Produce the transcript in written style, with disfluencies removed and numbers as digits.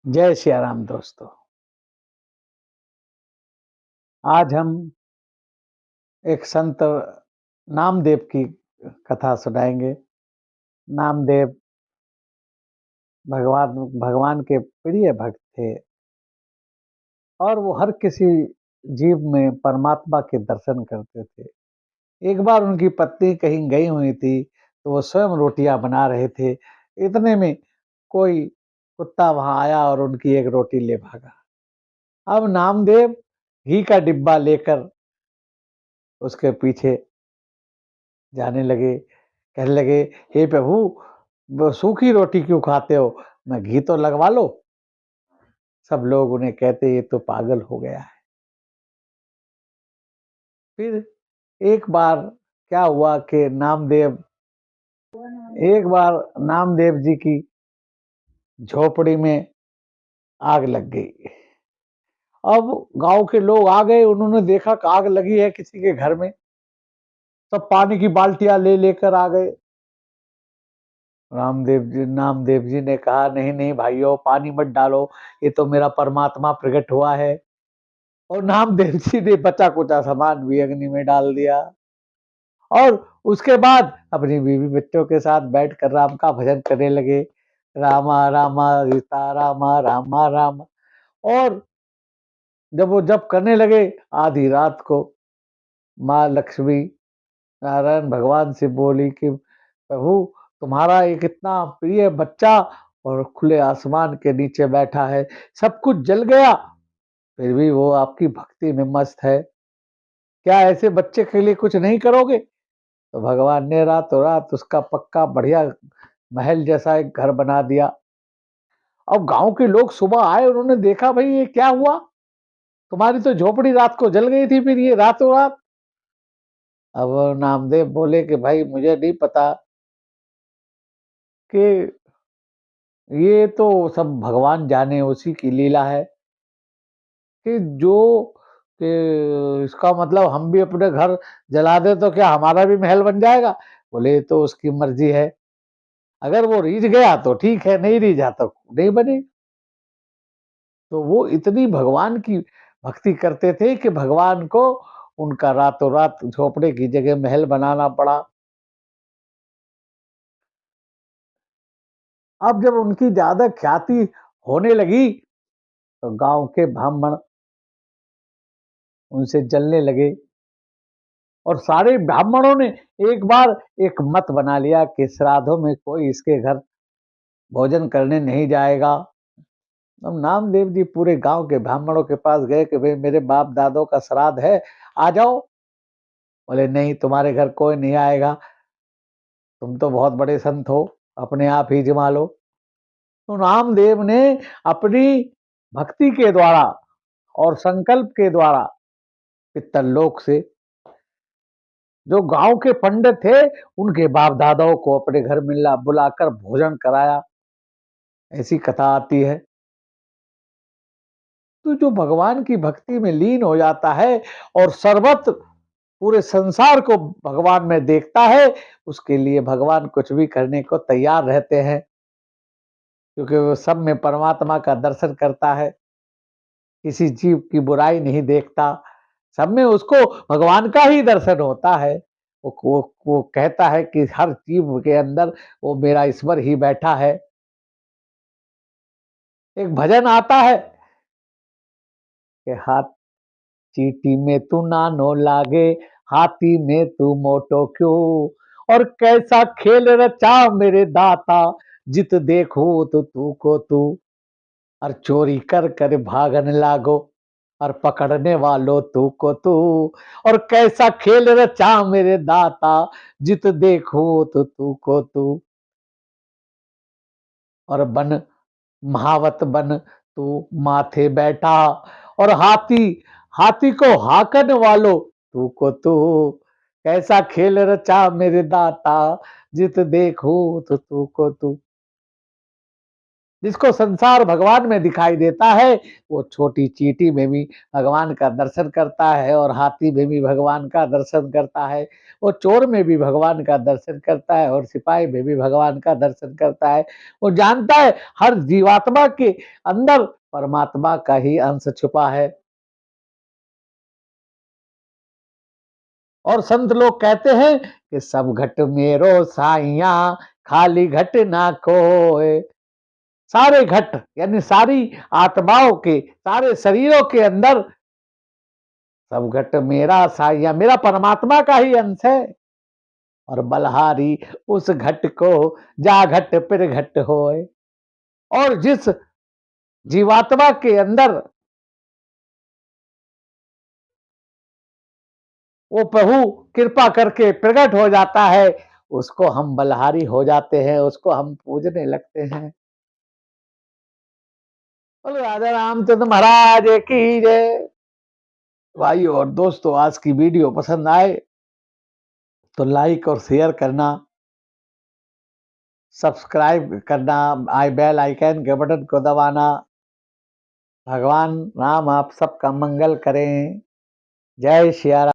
जय सिया राम दोस्तों। आज हम एक संत नामदेव की कथा सुनाएँगे। नामदेव भगवान भगवान के प्रिय भक्त थे और वो हर किसी जीव में परमात्मा के दर्शन करते थे। एक बार उनकी पत्नी कहीं गई हुई थी, तो वो स्वयं रोटियाँ बना रहे थे। इतने में कोई कुत्ता वहाँ आया और उनकी एक रोटी ले भागा। अब नामदेव घी का डिब्बा लेकर उसके पीछे जाने लगे, कहने लगे, "हे प्रभु, वो सूखी रोटी क्यों खाते हो? मैं घी तो लगवा लो।" सब लोग उन्हें कहते, "ये तो पागल हो गया है।" फिर एक बार क्या हुआ कि एक बार नामदेव जी की झोपड़ी में आग लग गई। अब गाँव के लोग आ गए, उन्होंने देखा कि आग लगी है किसी के घर में, सब पानी की बाल्टियाँ ले लेकर आ गए। नामदेव जी ने कहा, "नहीं, नहीं भाइयों, पानी मत डालो, ये तो मेरा परमात्मा प्रकट हुआ है।" और नामदेव जी ने बचा-कुचा सामान भी अग्नि में डाल दिया और उसके बाद अपनी बीवी बच्चों के साथ बैठकर राम का भजन करने लगे। रामा रामा सीता रामा, रामा रामा। और जब वो जप करने लगे, आधी रात को माँ लक्ष्मी नारायण भगवान से बोली कि प्रभु, तुम्हारा एक इतना प्रिय बच्चा और खुले आसमान के नीचे बैठा है, सब कुछ जल गया, फिर भी वो आपकी भक्ति में मस्त है। क्या ऐसे बच्चे के लिए कुछ नहीं करोगे? तो भगवान ने रातों रात उसका पक्का बढ़िया महल जैसा एक घर बना दिया। अब गाँव के लोग सुबह आए, उन्होंने देखा, भई ये क्या हुआ? तुम्हारी तो झोपड़ी रात को जल गई थी, फिर ये रातों रात। अब नामदेव बोले कि भाई मुझे नहीं पता कि ये तो सब भगवान जाने, उसी की लीला है कि जो कि इसका मतलब हम भी अपने घर जला दें तो क्या हमारा भी महल बन जाएगा? बोले ये तो उसकी मर्ज़ी है। अगर वो रीझ गया तो ठीक है, नहीं रीझा तो नहीं बने। तो वो इतनी भगवान की भक्ति करते थे कि भगवान को उनका रातों रात झोपड़े की जगह महल बनाना पड़ा। अब जब उनकी ज़्यादा ख्याति होने लगी, तो गाँव के ब्राह्मण उनसे जलने लगे और सारे ब्राह्मणों ने एक बार एक मत बना लिया कि श्राद्धों में कोई इसके घर भोजन करने नहीं जाएगा। अब नामदेव जी पूरे गाँव के ब्राह्मणों के पास गए कि भई मेरे बाप दादों का श्राद्ध है, आ जाओ। बोले नहीं, तुम्हारे घर कोई नहीं आएगा, तुम तो बहुत बड़े संत हो, अपने आप ही जिमा लो। तो नामदेव ने अपनी भक्ति के द्वारा और संकल्प के द्वारा पितरलोक से जो गाँव के पंडित थे, उनके बाप दादाओं को अपने घर में बुलाकर भोजन कराया, ऐसी कथा आती है। तो जो भगवान की भक्ति में लीन हो जाता है और सर्वत्र पूरे संसार को भगवान में देखता है, उसके लिए भगवान कुछ भी करने को तैयार रहते हैं, क्योंकि वो सब में परमात्मा का दर्शन करता है, किसी जीव की बुराई नहीं देखता, सब में उसको भगवान का ही दर्शन होता है। वो कहता है कि हर जीव के अंदर वो मेरा ईश्वर ही बैठा है। एक भजन आता है कि हाथ चींटी में तू नानो लागे, हाथी में तू मोटो क्यों, और कैसा खेल रचा मेरे दाता, जित देखो तो तू को तू, और चोरी कर कर भागने लागो, और पकड़ने वालों तू को तू, और कैसा खेल रचा मेरे दाता, जित देखो तो तू को तू, और बन महावत बन तू माथे बैठा, और हाथी हाथी को हाकन वालो तू को तू, कैसा खेल रचा मेरे दाता, जित देखो तो तू को तू। जिसको संसार भगवान में दिखाई देता है, वो छोटी चींटी में भी भगवान का दर्शन करता है और हाथी में भी भगवान का दर्शन करता है। वो चोर में भी भगवान का दर्शन करता है और सिपाही में भी भगवान का दर्शन करता है। वो जानता है हर जीवात्मा के अंदर परमात्मा का ही अंश छुपा है। और संत लोग कहते हैं कि सब घट मेरो साइयां, खाली घट ना कोय। सारे घट यानी सारी आत्माओं के, सारे शरीरों के अंदर सब घट मेरा साइया, मेरा परमात्मा का ही अंश है। और बलहारी उस घट को जा घट फिर घट होए। और जिस जीवात्मा के अंदर वो प्रभु कृपा करके प्रकट हो जाता है, उसको हम बलहारी हो जाते हैं, उसको हम पूजने लगते हैं। बोलो राजा रामचंद्र महाराज की जय। भाई और दोस्तों, आज की वीडियो पसंद आए तो लाइक और शेयर करना, सब्सक्राइब करना, आई बेल आइकन के बटन को दबाना। भगवान राम आप सबका मंगल करें। जय सिया राम।